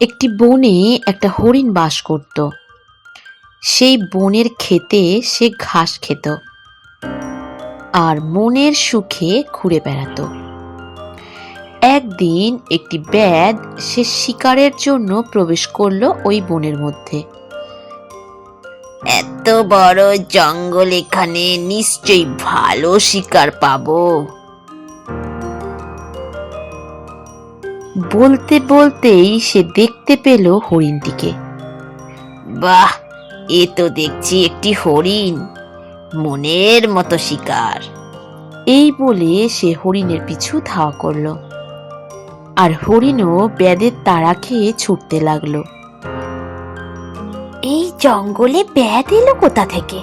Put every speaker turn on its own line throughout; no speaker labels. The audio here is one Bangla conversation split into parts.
একটি বনে একটা হরিণ বাস করত। সেই বনের ক্ষেতে সে ঘাস খেত আর মনের সুখে ঘুরে বেড়াতো। একদিন একটি ব্যাধ সে শিকারের জন্য প্রবেশ করলো ওই বনের মধ্যে। এত বড় জঙ্গল, এখানে নিশ্চয়ই ভালো শিকার পাবো, বলতে বলতেই সে দেখতে পেল হরিণটিকে। বাহ, এ তো দেখছি একটি হরিণ, মনের মতো শিকার, এই বলে সে হরিণের পিছু ধাওয়া করল। আর হরিণও ব্যাধের তাড়া খেয়ে ছুটতে লাগলো। এই জঙ্গলে ব্যাধ এলো কোথা থেকে?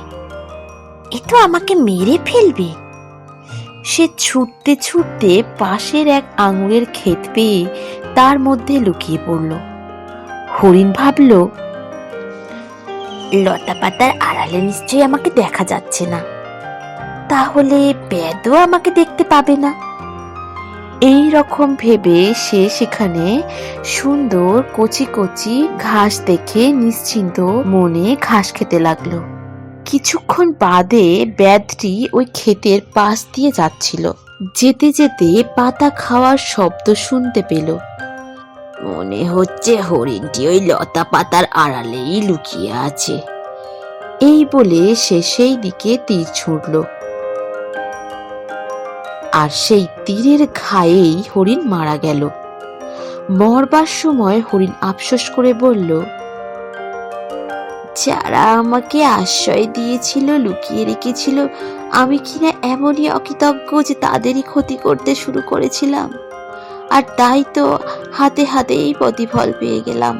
এ তো আমাকে মেরে ফেলবে। সে ছুটতে ছুটতে পাশের এক আঙুরের ক্ষেত পেয়ে তার মধ্যে লুকিয়ে পড়ল। হরিণ ভাবল, লতা পাতার আড়ালে নিশ্চয়ই আমাকে দেখা যাচ্ছে না, তাহলে ব্যাধও আমাকে দেখতে পাবে না। এই রকম ভেবে সে সেখানে সুন্দর কচি কচি ঘাস দেখে নিশ্চিন্ত মনে ঘাস খেতে লাগলো। কিছুক্ষণ বাদে ব্যাধটি ওই ক্ষেতের পাশ দিয়ে যাচ্ছিল। যেতে যেতে পাতা খাওয়ার শব্দ শুনতে পেল। মনে হচ্ছে হরিণটি ওই লতা পাতার আড়ালেই লুকিয়ে আছে, এই বলে সে সেই দিকে তীর ছুঁড়ল। আর সেই তীরের ঘায়েই হরিণ মারা গেল। মরবার সময় হরিণ আফসোস করে বলল, যারা আমাকে আশ্রয় দিয়েছিল, লুকিয়ে রেখেছিল, আমি কিনা এমনই অকৃতজ্ঞ যে তাদেরই ক্ষতি করতে শুরু করেছিলাম, আর তাই তো হাতে হাতে এই প্রতিফল পেয়ে গেলাম।